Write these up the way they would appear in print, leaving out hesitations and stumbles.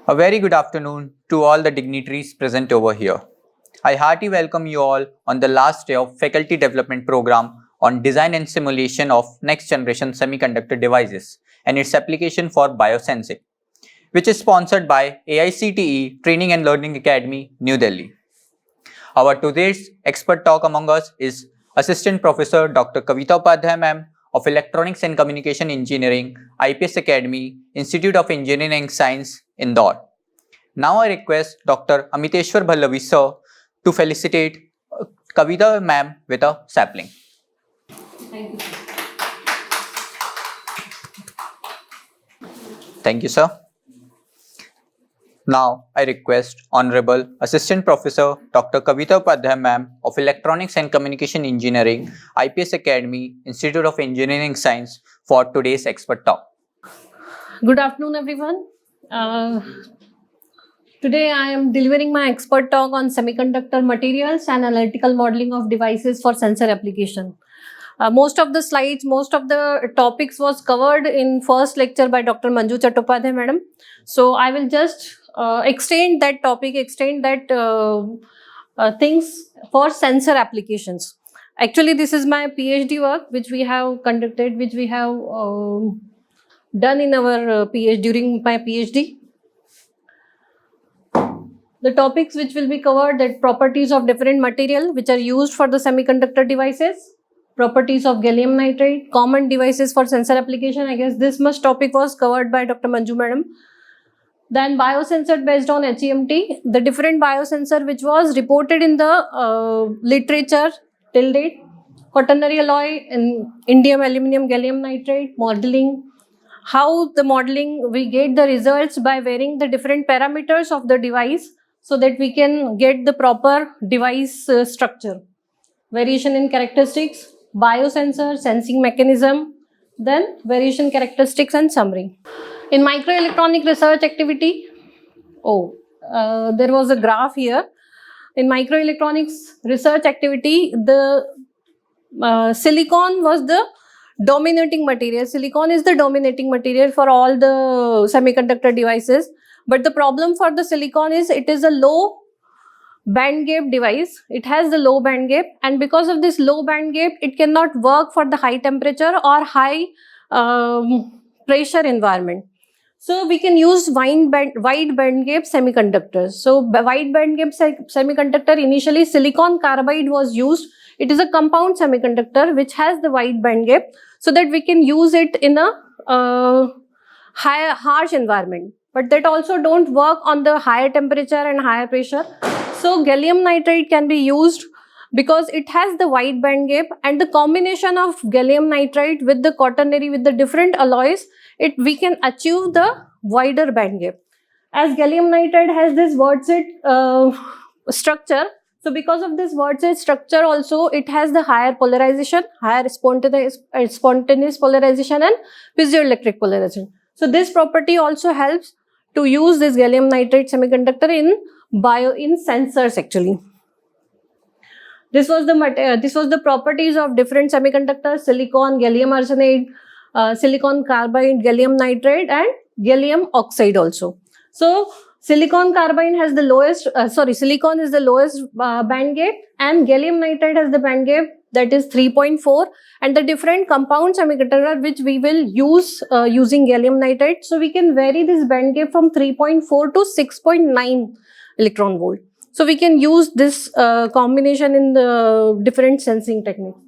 A very good afternoon to all the dignitaries present over here. I heartily welcome you all on the last day of Faculty Development Program on Design and Simulation of Next Generation Semiconductor Devices and its application for biosensing, which is sponsored by AICTE Training and Learning Academy, New Delhi. Our today's expert talk among us is Assistant Professor Dr. Kavita Upadhyay ma'am of Electronics and Communication Engineering, IPS Academy, Institute of Engineering Science, Indore. Now I request Dr. Amiteshwar Bhallavi sir to felicitate Kavita ma'am with a sapling. Thank you. Thank you, sir. Now I request Honorable Assistant Professor Dr. Kavita Upadhyay ma'am of Electronics and Communication Engineering, IPS Academy, Institute of Engineering Science for today's expert talk. Good afternoon, everyone. Today I am delivering my expert talk on semiconductor materials and analytical modeling of devices for sensor application. Most of the slides, most of the topics was covered in first lecture by Dr. Manju Chattopadhyay madam. So I will just extend that topic, things for sensor applications. Actually, this is my PhD work which we have conducted, which we have done in our during my PhD. The topics which will be covered, that properties of different material which are used for the semiconductor devices, properties of gallium nitride, common devices for sensor application. I guess this much topic was covered by Dr. Manju madam. Then biosensor based on HEMT, the different biosensor which was reported in the literature till date, quaternary alloy, and indium, aluminum, gallium nitride, modeling, how the modeling we get the results by varying the different parameters of the device so that we can get the proper device structure, variation in characteristics, biosensor, sensing mechanism, then variation characteristics and summary. In microelectronic research activity, there was a graph here. In microelectronics research activity, the silicon was the dominating material. Silicon is the dominating material for all the semiconductor devices. But the problem for the silicon is it is a low band gap device. It has the low band gap, and because of this low band gap, it cannot work for the high temperature or high pressure environment. So we can use wide band gap semiconductors. So wide band gap semiconductor, initially silicon carbide was used. It is a compound semiconductor which has the wide band gap so that we can use it in a harsh environment. But that also don't work on the higher temperature and higher pressure. So gallium nitride can be used because it has the wide band gap, and the combination of gallium nitride with the quaternary, with the different alloys, we can achieve the wider band gap. As gallium nitride has this word-set structure, so because of this word-set structure also, it has the higher polarization, higher spontaneous polarization and piezoelectric polarization. So this property also helps to use this gallium nitride semiconductor in sensors actually. This was the properties of different semiconductors: silicon, gallium arsenide, silicon carbide, gallium nitride, and gallium oxide also. So silicon carbide has the lowest, silicon is the lowest band gap, and gallium nitride has the band gap that is 3.4, and the different compound semiconductor which we will use using gallium nitride. So we can vary this band gap from 3.4 to 6.9 electron volt. So we can use this combination in the different sensing techniques.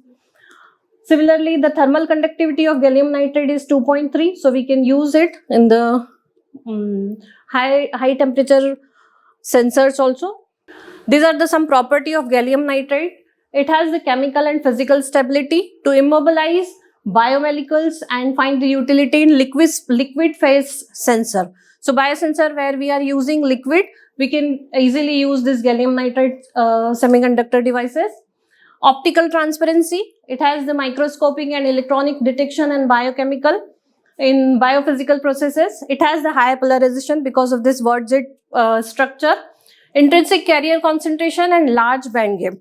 Similarly, the thermal conductivity of gallium nitride is 2.3. So we can use it in the high temperature sensors also. These are some property of gallium nitride. It has the chemical and physical stability to immobilize biomolecules and find the utility in liquid phase sensor. So biosensor where we are using liquid, we can easily use this gallium nitride semiconductor devices. Optical transparency, it has the microscopic and electronic detection and biochemical. In biophysical processes, it has the higher polarization because of this word-Z structure. Intrinsic carrier concentration and large band gap,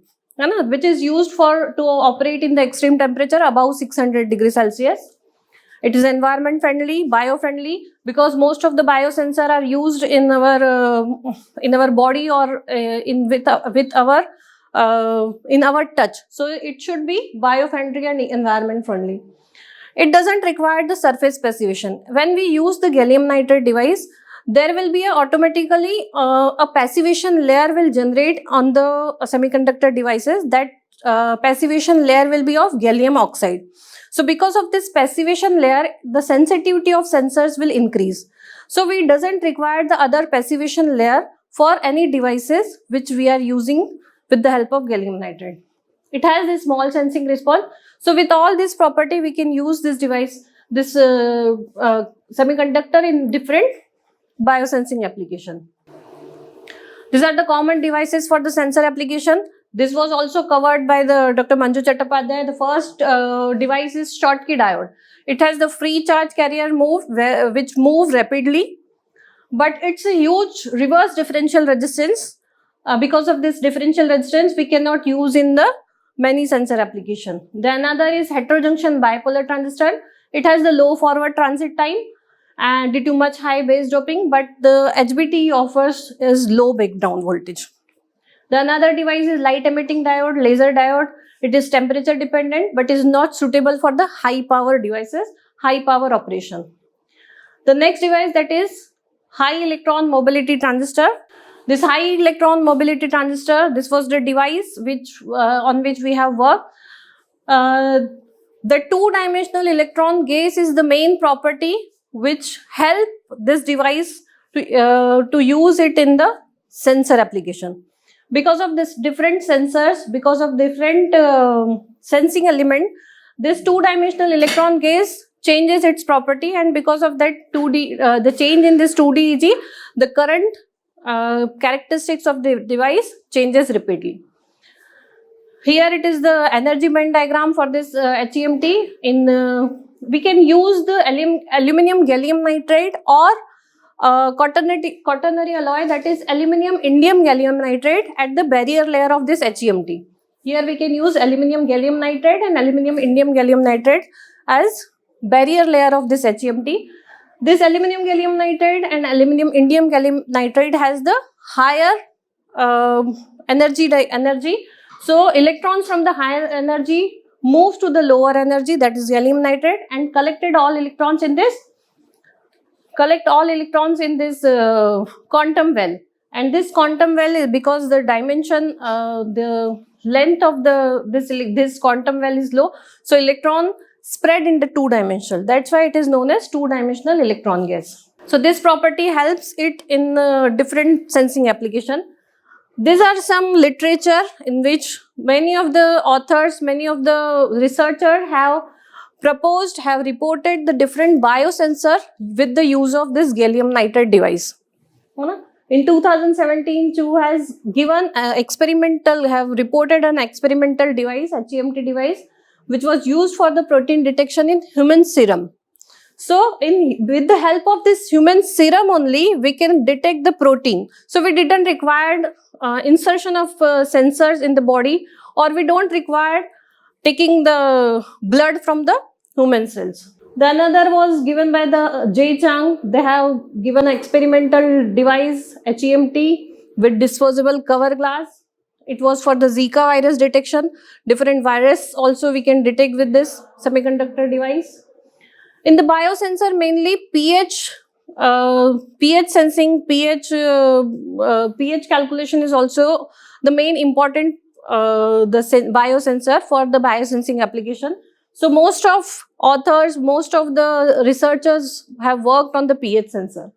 which is used to operate in the extreme temperature above 600 degrees Celsius. It is environment friendly, bio friendly, because most of the biosensor are used in our body or in our touch. So it should be bio friendly and environment friendly. It doesn't require the surface passivation. When we use the gallium nitride device, there will be automatically a passivation layer will generate on the semiconductor devices. That passivation layer will be of gallium oxide. So because of this passivation layer, the sensitivity of sensors will increase. So we doesn't require the other passivation layer for any devices which we are using with the help of gallium nitride. It has this small sensing response. So with all this property, we can use this device, this semiconductor in different biosensing application. These are the common devices for the sensor application. This was also covered by the Dr. Manju Chattopadhyay. The first device is Schottky diode. It has the free charge carrier which move rapidly, but it's a huge reverse differential resistance. Because of this differential resistance, we cannot use in the many sensor application. The another is heterojunction bipolar transistor. It has the low forward transit time and due to much high base doping, but the HBT offers is low breakdown voltage. The another device is light emitting diode, laser diode. It is temperature dependent but is not suitable for the high power devices, high power operation. The next device, that is high electron mobility transistor. This high electron mobility transistor, this was the device on which we have worked. The two-dimensional electron gaze is the main property which help this device to use it in the sensor application. Because of this different sensors, because of different sensing element, this two-dimensional electron gaze changes its property, and because of that the change in this 2D, the current characteristics of the device changes repeatedly. Here it is the energy band diagram for this HEMT. We can use the aluminum gallium nitride or quaternary alloy, that is aluminum indium gallium nitride at the barrier layer of this HEMT. Here we can use aluminum gallium nitride and aluminum indium gallium nitride as barrier layer of this HEMT. This aluminum gallium nitride and aluminum indium gallium nitride has the higher energy. So electrons from the higher energy moves to the lower energy, that is gallium nitride, and collect all electrons in this quantum well. And this quantum well is because the dimension, the length of this quantum well is low, so electron spread in the two-dimensional. That's why it is known as two-dimensional electron gas. So this property helps it in different sensing application. These are some literature in which many of the authors, many of the researchers have reported the different biosensor with the use of this gallium nitride device. In 2017, Chu has given reported an experimental device, HEMT device, which was used for the protein detection in human serum. So with the help of this human serum only, we can detect the protein. So we didn't require insertion of sensors in the body, or we don't require taking the blood from the human cells. The another was given by the J. Chang. They have given an experimental device, HEMT, with disposable cover glass. It was for the Zika virus detection. Different virus also we can detect with this semiconductor device. In the biosensor, mainly pH sensing, pH calculation is also the main important biosensor for the biosensing application. So most of authors, most of the researchers have worked on the pH sensor.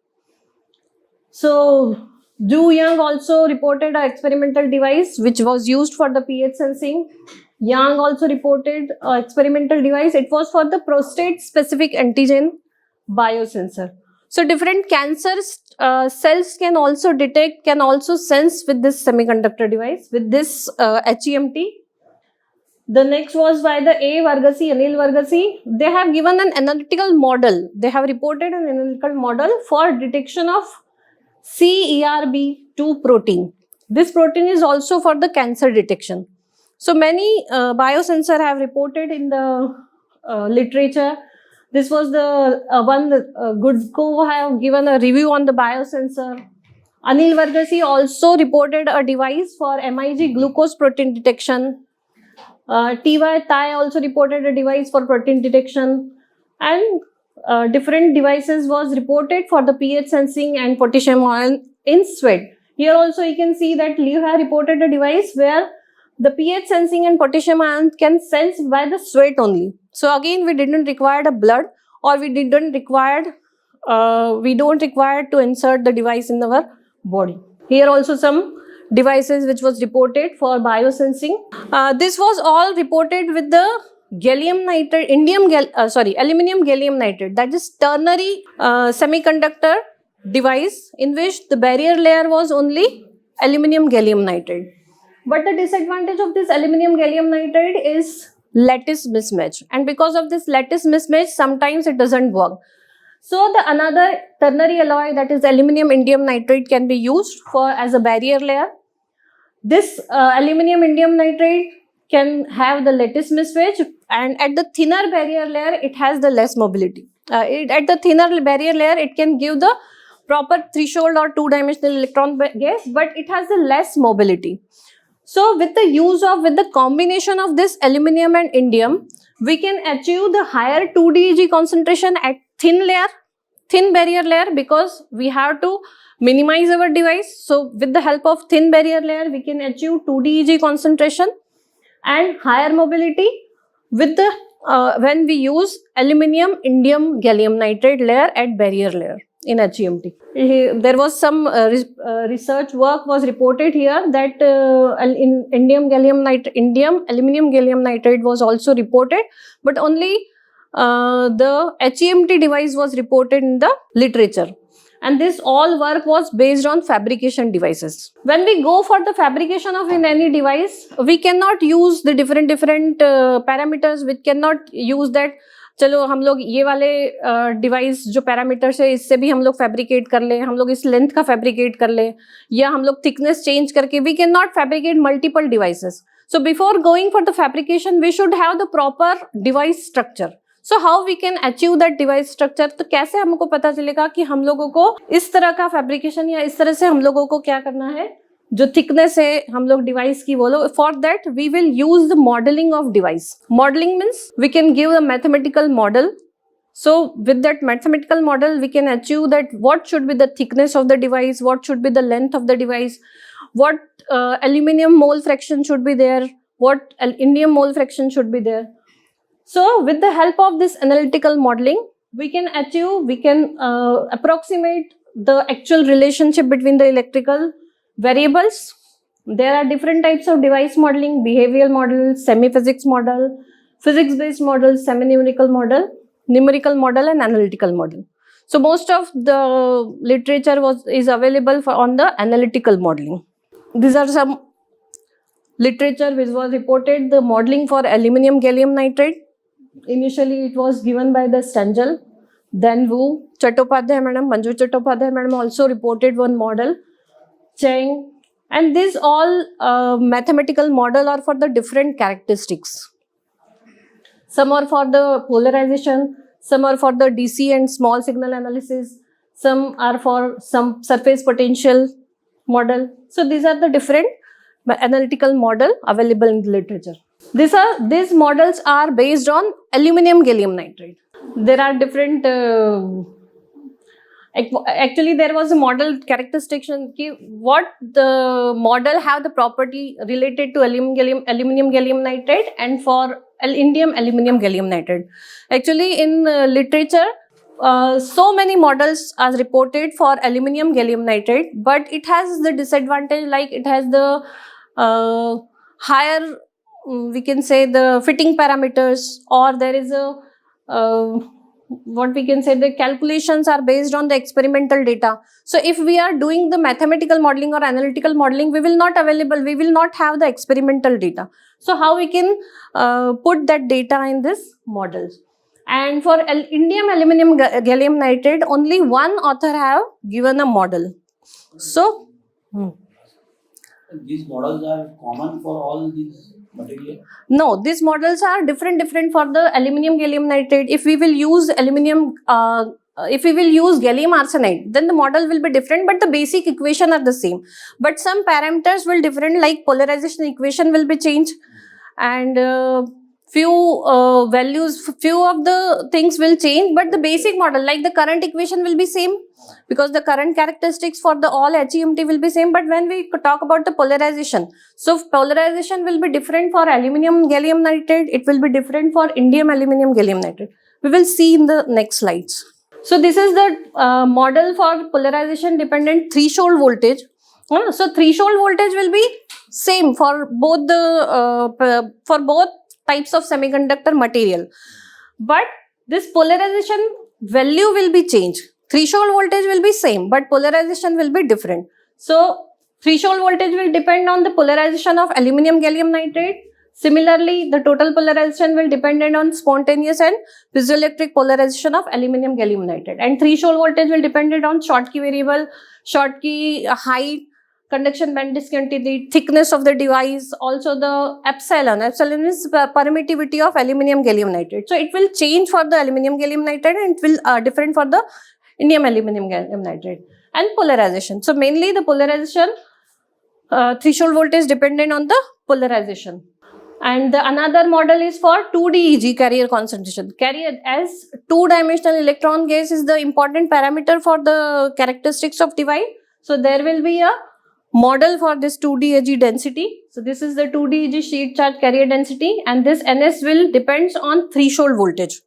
So Zhu Yang also reported an experimental device which was used for the pH sensing. Yang also reported an experimental device. It was for the prostate specific antigen biosensor. So different cancer cells can also detect, can also sense with this semiconductor device, with this HEMT. The next was by the Anil Varghese. They have given an analytical model. They have reported an analytical model for detection of CERB2 protein. This protein is also for the cancer detection. So many biosensor have reported in the literature. This was the Goodco have given a review on the biosensor. Anil Varghese also reported a device for MIG glucose protein detection. TY Thai also reported a device for protein detection, and different devices was reported for the pH sensing and potassium ion in sweat. Here also you can see that Liu have reported a device where the pH sensing and potassium ion can sense by the sweat only. So again, we didn't require the blood, or we don't require to insert the device in our body. Here also some devices which was reported for biosensing. This was all reported with the gallium nitride, aluminum gallium nitride, that is ternary semiconductor device in which the barrier layer was only aluminum gallium nitride. But the disadvantage of this aluminum gallium nitride is lattice mismatch, and because of this lattice mismatch, sometimes it doesn't work. So the another ternary alloy, that is aluminum indium nitride, can be used for as a barrier layer. This aluminum indium nitride can have the lattice mismatch, and at the thinner barrier layer it has the less mobility. At the thinner barrier layer it can give the proper threshold or two-dimensional electron gas, but it has the less mobility. So with the combination of this aluminum and indium, we can achieve the higher 2DEG concentration at thin barrier layer, because we have to minimize our device. So with the help of thin barrier layer, we can achieve 2DEG concentration and higher mobility with the when we use aluminum indium gallium nitride layer at barrier layer in HEMT. There was some research work was reported here that in aluminum gallium nitride was also reported, but only the HEMT device was reported in the literature. And this all work was based on fabrication devices. When we go for the fabrication of in any device, we cannot use the different parameters. We cannot use that चलो हम लोग ये वाले device जो parameters है इससे भी हम लोग फैब्रिकेट कर ले, हम लोग इस लेंथ का फैब्रिकेट कर ले, या हम लोग थिकनेस चेंज करके we can not fabricate multiple devices. So before going for the fabrication we should have the proper device structure. So how we can achieve that device structure. तो कैसे हमको पता चलेगा कि हम लोगों को इस तरह का फैब्रिकेशन या इस तरह से हम लोगों को क्या करना है, जो थिकनेस है हम लोग डिवाइस की बोलो. For that we will use the modelling of device. Modelling means we can give a mathematical model. So with that mathematical model we can achieve that what should be the thickness of the device, what should be the length of the device, what aluminum mole fraction should be there, what indium mole fraction should be there. So with the help of this analytical modeling we can approximate the actual relationship between the electrical variables. There are different types of device modeling: behavioral model, semi-physics model, physics-based model, semi-numerical model, numerical model, and analytical model. So most of the literature is available on the analytical modeling. These are some literature which was reported. The modeling for aluminum gallium nitride. Initially it was given by the Stengel, then Wu, Chattopadhyay madam, Manju Chattopadhyay madam also reported one model, Cheng, and these all mathematical model are for the different characteristics. Some are for the polarization, some are for the DC and small signal analysis, some are for some surface potential model. So these are the different analytical model available in the literature. These models are based on aluminum gallium nitride. There are different actually there was a model characteristic what the model have the property related to aluminum gallium nitride and for indium aluminum gallium nitride. Actually in literature so many models are reported for aluminum gallium nitride, but it has the disadvantage, like it has the higher we can say the fitting parameters, or there is a what we can say the calculations are based on the experimental data. So if we are doing the mathematical modeling or analytical modeling, we will not have the experimental data. So how we can put that data in this models. And for indium aluminum gallium nitride, only one author have given a model. So these models are common for all these material? No, these models are different for the aluminum gallium nitride. If we will use if we will use gallium arsenide, then the model will be different, but the basic equation are the same. But some parameters will different, like polarization equation will be changed, and few few of the things will change, but the basic model, like the current equation, will be same, because the current characteristics for the all HEMT will be same. But when we talk about the polarization, so polarization will be different for aluminum gallium nitride, it will be different for indium aluminum gallium nitride. We will see in the next slides. So this is the model for polarization dependent threshold voltage. So threshold voltage will be same for both the for both types of semiconductor material, but this polarization value will be changed. Threshold voltage will be same, but polarization will be different. So threshold voltage will depend on the polarization of aluminum gallium nitride. Similarly, the total polarization will depend on spontaneous and piezoelectric polarization of aluminum gallium nitride. And threshold voltage will depend on Schottky variable, Schottky height, conduction band discontinuity, thickness of the device, also the epsilon. Epsilon is permittivity of aluminum gallium nitride. So it will change for the aluminum gallium nitride, and it will different for the indium aluminum gallium nitride. And polarization. So mainly the polarization threshold voltage dependent on the polarization. And the another model is for 2D Eg, carrier concentration. Carrier, as two-dimensional electron gas is the important parameter for the characteristics of device. So there will be a model for this 2D Eg density. So this is the 2D Eg sheet charge carrier density, and this Ns will depends on threshold voltage.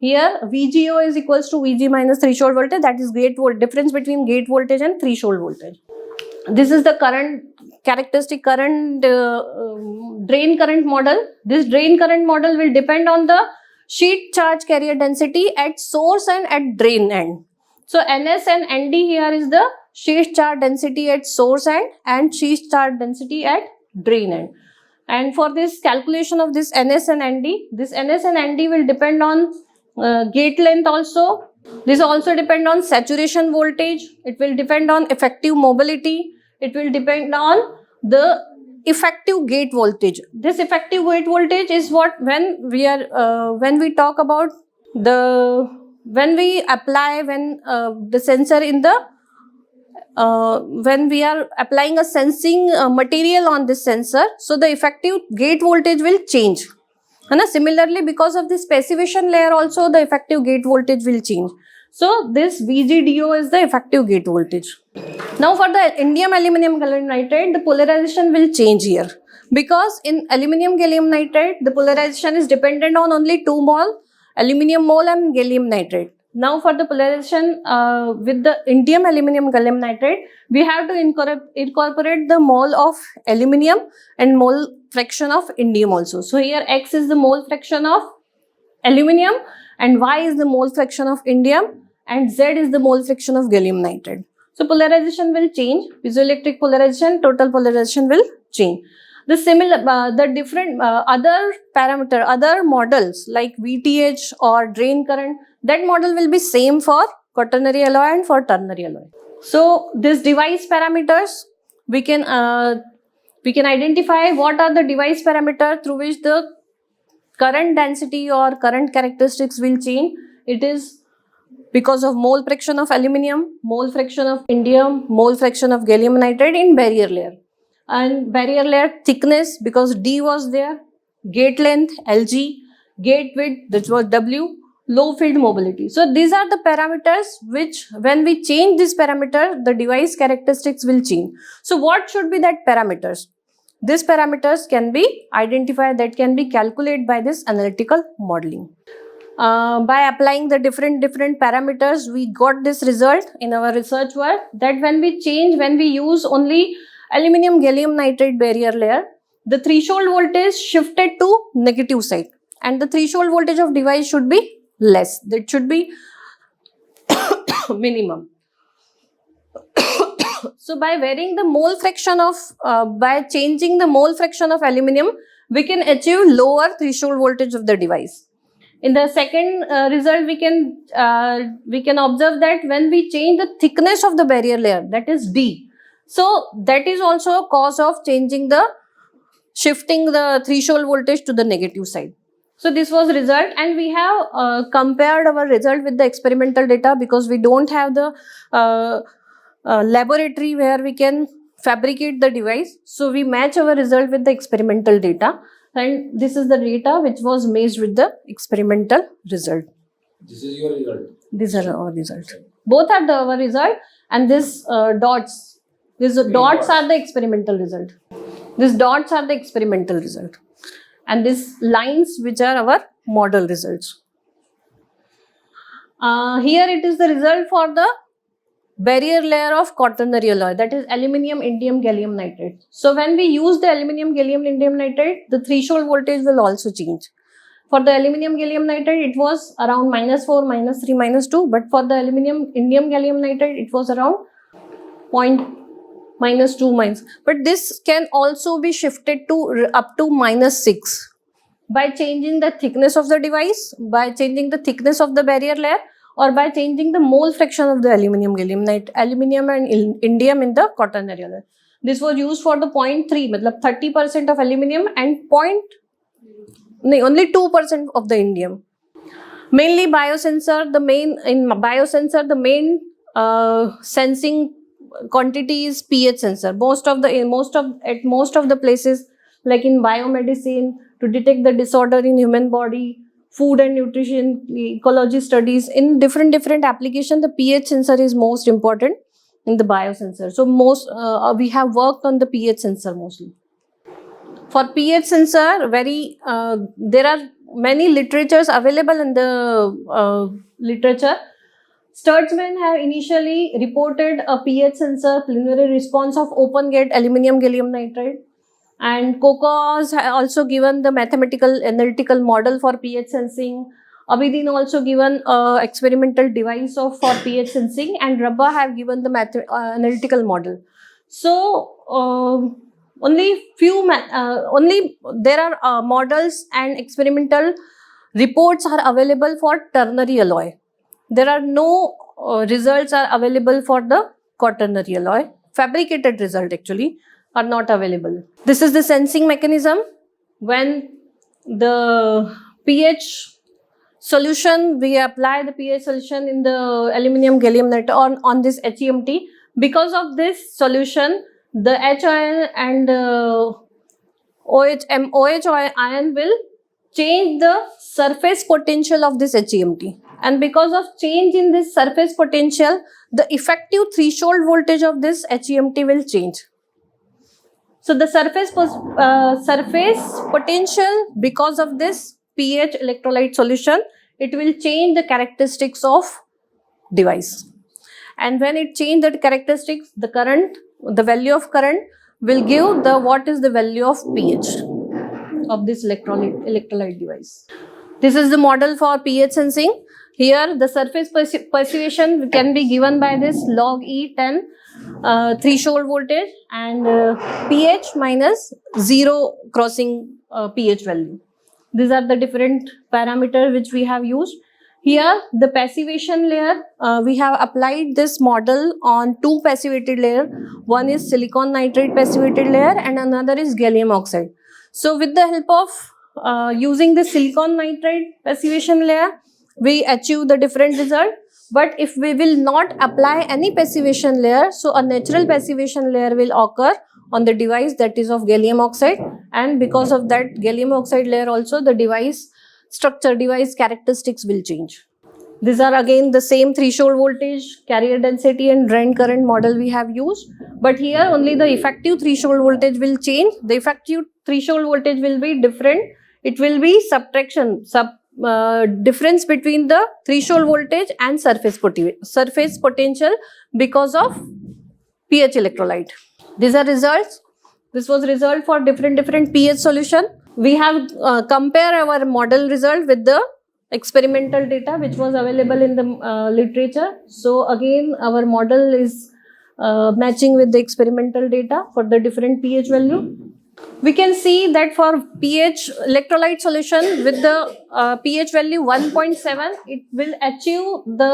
Here VGO is equals to Vg minus threshold voltage, that is gate volt, difference between gate voltage and threshold voltage. This is the current characteristic current drain current model. This drain current model will depend on the sheet charge carrier density at source and at drain end. So Ns and Nd here is the sheet charge density at source end and sheet charge density at drain end. And for this calculation of this Ns and Nd, this Ns and Nd will depend on gate length also. This also depend on saturation voltage. It will depend on effective mobility. It will depend on the effective gate voltage. This effective gate voltage is what when we talk about the when we apply the sensor in the when we are applying a sensing material on this sensor, so the effective gate voltage will change. And similarly, because of this passivation layer also, the effective gate voltage will change. So this VGDO is the effective gate voltage. Now for the indium aluminum gallium nitride, the polarization will change here, because in aluminum gallium nitride, the polarization is dependent on only two mole, aluminum mole and gallium nitride. Now for the polarization with the indium aluminum gallium nitride, we have to incorporate the mole of aluminum and mole fraction of indium also. So here X is the mole fraction of aluminum and Y is the mole fraction of indium and Z is the mole fraction of gallium nitride. So polarization will change, piezoelectric polarization, total polarization will change. The similar, the different other parameter, other models like VTH or drain current, that model will be same for quaternary alloy and for ternary alloy. So this device parameters, we can identify what are the device parameter through which the current density or current characteristics will change. It is because of mole fraction of aluminum, mole fraction of indium, mole fraction of gallium nitride in barrier layer. And barrier layer thickness, because D was there, gate length Lg, gate width, that was W, low field mobility. So these are the parameters which when we change this parameter, the device characteristics will change. So what should be that parameters? These parameters can be identified, that can be calculated by this analytical modeling. By applying the different parameters, we got this result in our research work that when we use only aluminum gallium nitride barrier layer, the threshold voltage shifted to negative side and the threshold voltage of device should be less. That should be minimum. So by varying the mole fraction of, by changing the mole fraction of aluminum, we can achieve lower threshold voltage of the device. In the second result, we can observe that when we change the thickness of the barrier layer, that is D. So that is also a cause of changing the shifting the threshold voltage to the negative side. So this was result, and we have compared our result with the experimental data because we don't have the laboratory where we can fabricate the device. So we match our result with the experimental data, and this is the data which was matched with the experimental result. This is your result. These are our result. Both are our result, and this dots. These dots are the experimental result. These dots are the experimental result, and these lines which are our model results. Here it is the result for the barrier layer of quaternary alloy, that is aluminium, indium, gallium nitride. So when we use the aluminium, gallium, indium nitride, the threshold voltage will also change. For the aluminium, gallium nitride, it was around -4, -3, -2, but for the aluminium, indium, gallium nitride, it was around -2. But this can also be shifted to up to -6 by changing the thickness of the device, by changing the thickness of the barrier layer, or by changing the mole fraction of the aluminium, gallium nitride, aluminium and indium in the quaternary alloy. This was used for the 0.3, matlab 30% of aluminium and only 2% of the indium. Mainly biosensor, the main sensing quantity is pH sensor. At most of the places, like in biomedicine, to detect the disorder in human body, food and nutrition, ecology studies, in different application, the pH sensor is most important in the biosensor. So we have worked on the pH sensor mostly. For pH sensor, there are many literatures available in the literature. Sturtzman have initially reported a pH sensor preliminary response of open gate aluminium gallium nitride, and Kokos has also given the mathematical analytical model for pH sensing. Abidin also given experimental device for pH sensing, and Rabba have given the analytical model. So only there are models and experimental reports are available for ternary alloy. There are no results are available for the quaternary alloy. Fabricated result actually are not available. This is the sensing mechanism. When the pH solution, we apply the pH solution in the aluminium gallium nitride on this HEMT. Because of this solution, the H ion and OH ion will change the surface potential of this HEMT. And because of change in this surface potential, the effective threshold voltage of this HEMT will change. So the surface potential, because of this pH electrolyte solution, it will change the characteristics of device. And when it changes the characteristics, the value of current will give what is the value of pH of this electrolyte device. This is the model for pH sensing. Here the surface perceivation can be given by this log E10 threshold voltage and pH -0 crossing pH value. These are the different parameters which we have used. Here the passivation layer, we have applied this model on two passivated layer. One is silicon nitride passivated layer and another is gallium oxide. So with the help of using the silicon nitride passivation layer, we achieve the different result. But if we will not apply any passivation layer, so a natural passivation layer will occur on the device, that is of gallium oxide, and because of that gallium oxide layer also, the device structure, device characteristics will change. These are again the same threshold voltage, carrier density and drain current model we have used, but here only the effective threshold voltage will change. The effective threshold voltage will be different. It will be difference between the threshold voltage and surface potential because of pH electrolyte. These are results. This was result for different pH solution. We have compare our model result with the experimental data which was available in the literature. So again our model is matching with the experimental data for the different pH value. We can see that for pH electrolyte solution with the pH value 1.7, it will achieve the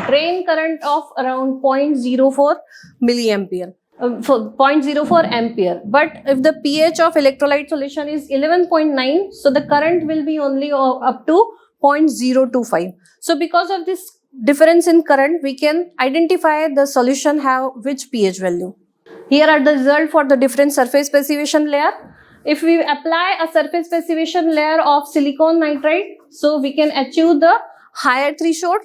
drain current of around 0.04 milliampere. for 0.04 ampere. But if the pH of electrolyte solution is 11.9, so the current will be only up to 0.025. So because of this difference in current, we can identify the solution have which pH value. Here are the result for the different surface passivation layer. If we apply a surface passivation layer of silicon nitride, so we can achieve the higher threshold.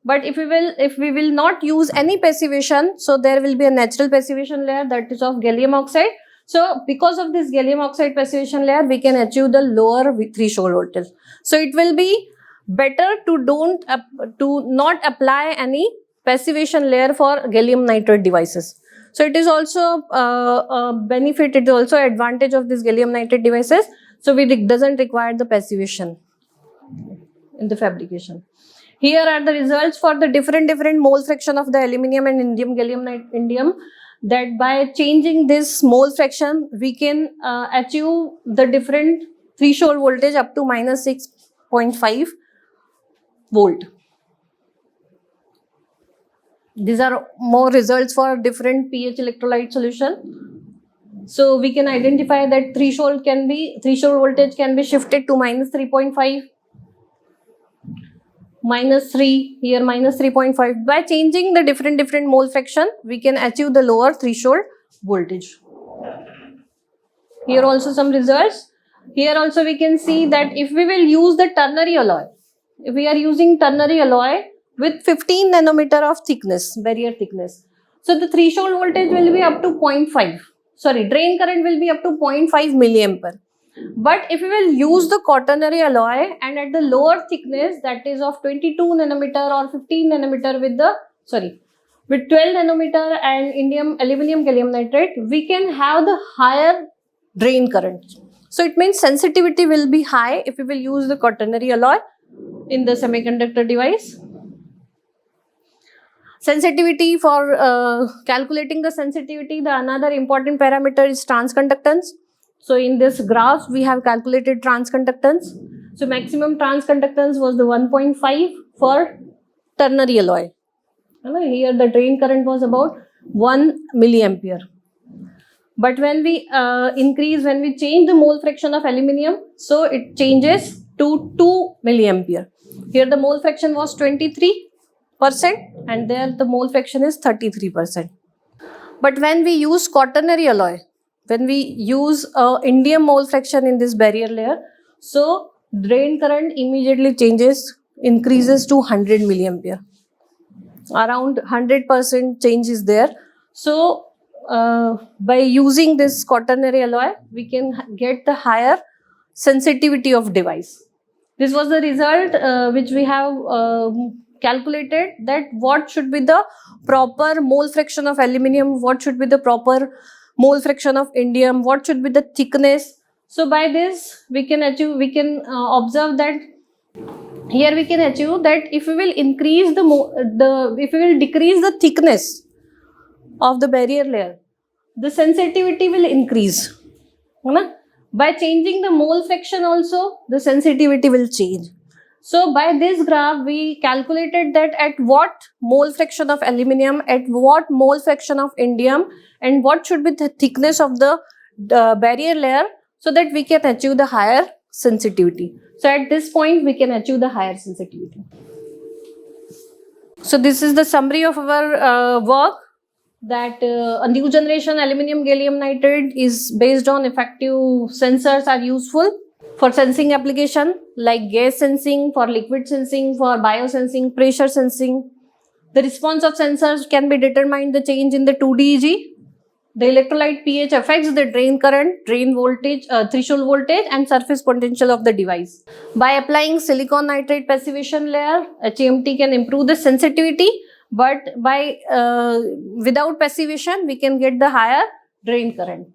But if we will not use any passivation, so there will be a natural passivation layer, that is of gallium oxide. So because of this gallium oxide passivation layer, we can achieve the lower threshold voltage. So it will be better to not apply any passivation layer for gallium nitride devices. So it is also a benefit, it is also advantage of this gallium nitride devices. So it doesn't require the passivation in the fabrication. Here are the results for the different mole fraction of the aluminum and indium, that by changing this mole fraction, we can achieve the different threshold voltage up to -6.5 volt. These are more results for different pH electrolyte solution. So we can identify that threshold voltage can be shifted to -3.5, -3, here -3.5. By changing the different mole fraction, we can achieve the lower threshold voltage. Here also some results. Here also we can see that if we will use the ternary alloy, if we are using ternary alloy with 15 nanometer of thickness, barrier thickness, so the threshold voltage will be up to 0.5. Sorry, drain current will be up to 0.5 milliampere. But if we will use the quaternary alloy and at the lower thickness, that is of 22 nanometer or 15 nanometer with 12 nanometer and aluminum gallium nitride, we can have the higher drain current. So it means sensitivity will be high if we will use the quaternary alloy in the semiconductor device. Sensitivity, for calculating the sensitivity, the another important parameter is transconductance. So in this graph, we have calculated transconductance. So maximum transconductance was the 1.5 for ternary alloy. Here the drain current was about 1 milliampere. But when we change the mole fraction of aluminum, so it changes to 2 milliampere. Here the mole fraction was 23% and there the mole fraction is 33%. But when we use quaternary alloy, when we use indium mole fraction in this barrier layer, so drain current immediately increases to 100 milliampere. Around 100% change is there. So by using this quaternary alloy, we can get the higher sensitivity of device. This was the result which we have calculated, that what should be the proper mole fraction of aluminum, what should be the proper mole fraction of indium, what should be the thickness. So by this we can observe that here we can achieve that if we will increase if we will decrease the thickness of the barrier layer, the sensitivity will increase. By changing the mole fraction also, the sensitivity will change. So by this graph, we calculated that at what mole fraction of aluminum, at what mole fraction of indium, and what should be the thickness of the barrier layer, so that we can achieve the higher sensitivity. So at this point, we can achieve the higher sensitivity. So this is the summary of our work, that a new generation aluminum gallium nitride is based on effective sensors are useful for sensing application like gas sensing, for liquid sensing, for biosensing, pressure sensing. The response of sensors can be determined the change in the 2DEG. The electrolyte pH affects the drain current, drain voltage, threshold voltage and surface potential of the device. By applying silicon nitride passivation layer, HEMT can improve the sensitivity, but by without passivation, we can get the higher drain current.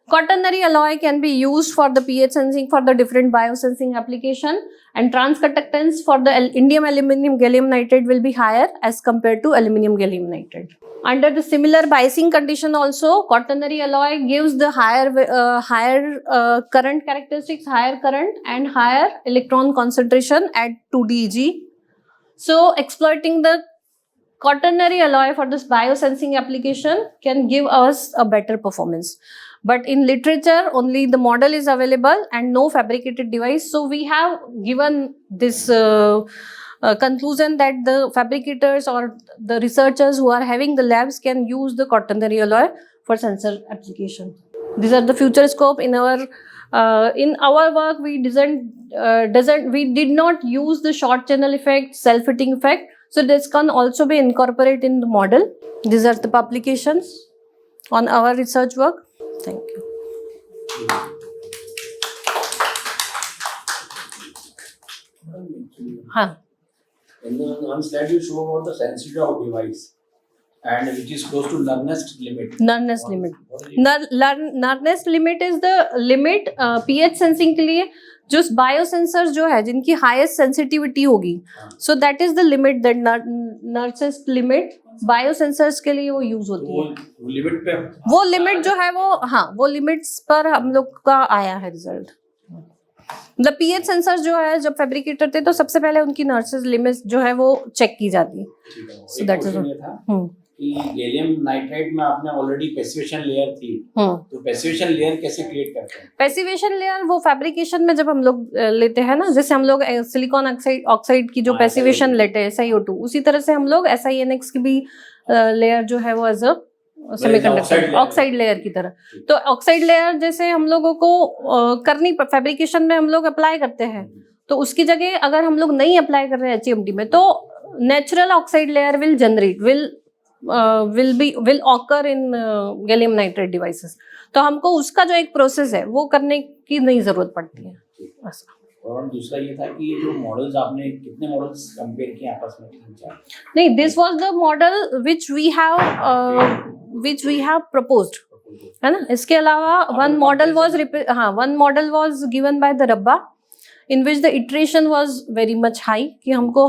Quaternary alloy can be used for the pH sensing for the different biosensing application, and transconductance for the indium aluminum gallium nitride will be higher as compared to aluminum gallium nitride. Under the similar biasing condition also, quaternary alloy gives the higher current characteristics, higher current and higher electron concentration at 2DEG. So exploiting the quaternary alloy for this biosensing application can give us a better performance. But in literature, only the model is available and no fabricated device. So we have given this conclusion that the fabricators or the researchers who are having the labs can use the quaternary alloy for sensor application. These are the future scope in our work. We we did not use the short channel effect, self-fitting effect. So this can also be incorporated in the model. These are the publications on our research work. Thank you. Huh. In the one slide you show about the sensitivity of device and which is close to Nernst limit. Nernst limit. Nernst limit is the limit pH sensing के लिए जो biosensors जो है जिनकी highest sensitivity होगी, so that is the limit that nearest limit biosensors के लिए वो यूज होती है. वो लिमिट जो है वो, हाँ, वो लिमिट्स पर हम लोग का आया है रिजल्ट. मतलब पीएच सेंसर जो है जब फैब्रिकेटर थे तो सबसे पहले उनकी नर्सेस लिमिट जो है वो चेक की जाती है. सो दैट इज कि गैलियम नाइट्राइड में आपने ऑलरेडी पैसिवेशन लेयर थी, तो पैसिवेशन लेयर कैसे क्रिएट करते हैं? पैसिवेशन लेयर वो फैब्रिकेशन में जब हम लोग लेते हैं ना, जैसे हम लोग सिलिकॉन ऑक्साइड की जो पैसिवेशन लेते हैं SiO2, उसी तरह से हम लोग SiNX की भी लेयर जो है वो as a semiconductor oxide layer की तरह. तो ऑक्साइड लेयर जैसे हम लोगों को करनी फैब्रिकेशन में हम लोग अप्लाई करते हैं, तो उसकी जगह अगर हम लोग नहीं अप्लाई कर रहे हैं HMT में, तो natural oxide layer will generate will occur in gallium nitride devices. तो हमको उसका जो एक प्रोसेस है वो करने की नहीं जरूरत पड़ती है. और दूसरा ये था कि ये जो मॉडल्स आपने कितने मॉडल्स कंपेयर किए आपस में? नहीं, this was the model which we have proposed, है ना. इसके अलावा one model was given by the Rabba, in which the iteration was very much high, कि हमको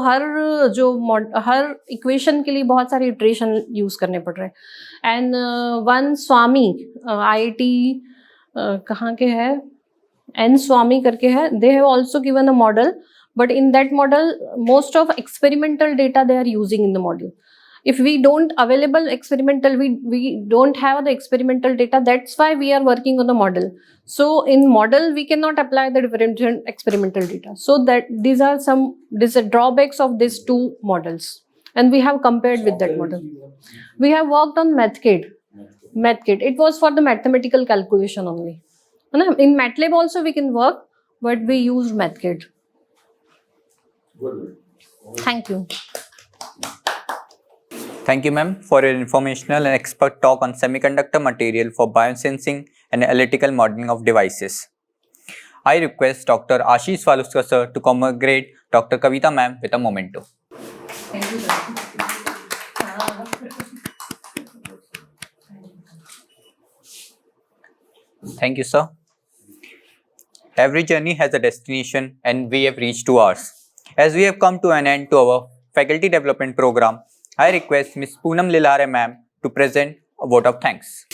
हर इक्वेशन के लिए बहुत सारे इटरेशन यूज करने पड़ रहे हैं. एंड वन स्वामी IIT कहाँ के है, N स्वामी करके है, they have also given a model, but in that model most of experimental data they are using in the model. If we don't available experimental, we don't have the experimental data. That's why we are working on the model. So in model we cannot apply the different experimental data. So that these are drawbacks of these two models, and we have compared with that model. We have worked on MathKit. It was for the mathematical calculation only. In MATLAB also we can work, but we used MathKit. Good. Thank you. Thank you, ma'am, for your informational and expert talk on semiconductor material for biosensing and analytical modeling of devices. I request Dr. Ashish Waluskar sir to congratulate Dr. Kavita ma'am with a memento. Thank you, sir. Thank you, sir. Every journey has a destination and we have reached to ours. As we have come to an end to our faculty development program, I request Ms. Poonam Lilhare ma'am to present a vote of thanks.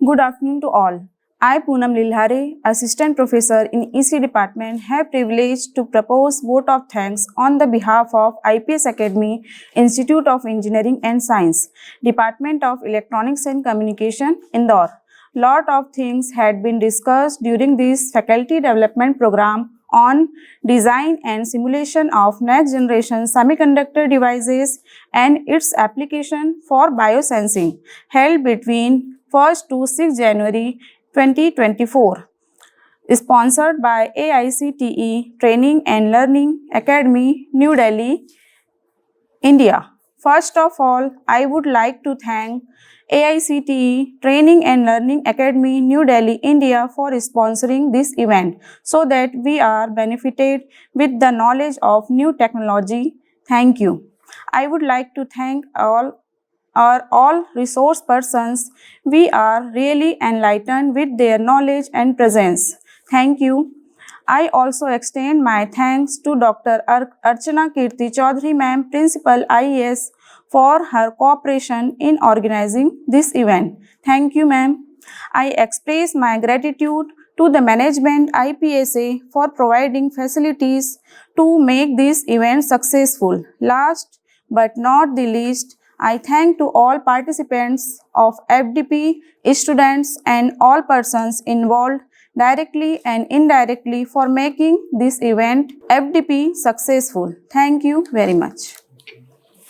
Good afternoon to all. I, Poonam Lilhare, Assistant Professor in EC Department, have privilege to propose vote of thanks on the behalf of IPS Academy, Institute of Engineering and Science, Department of Electronics and Communication, Indore. Lot of things had been discussed during this faculty development program on design and simulation of next generation semiconductor devices and its application for biosensing, held between 1st to 6th January 2024. Sponsored by AICTE Training and Learning Academy, New Delhi, India. First of all, I would like to thank AICTE Training and Learning Academy, New Delhi, India for sponsoring this event so that we are benefited with the knowledge of new technology. Thank you. I would like to thank all resource persons. We are really enlightened with their knowledge and presence. Thank you. I also extend my thanks to Dr. Archana Kirti Chaudhary ma'am, Principal IES, for her cooperation in organizing this event. Thank you, ma'am. I express my gratitude to the management IPSA for providing facilities to make this event successful. Last but not the least, I thank to all participants of FDP, students and all persons involved directly and indirectly for making this event FDP successful. Thank you very much.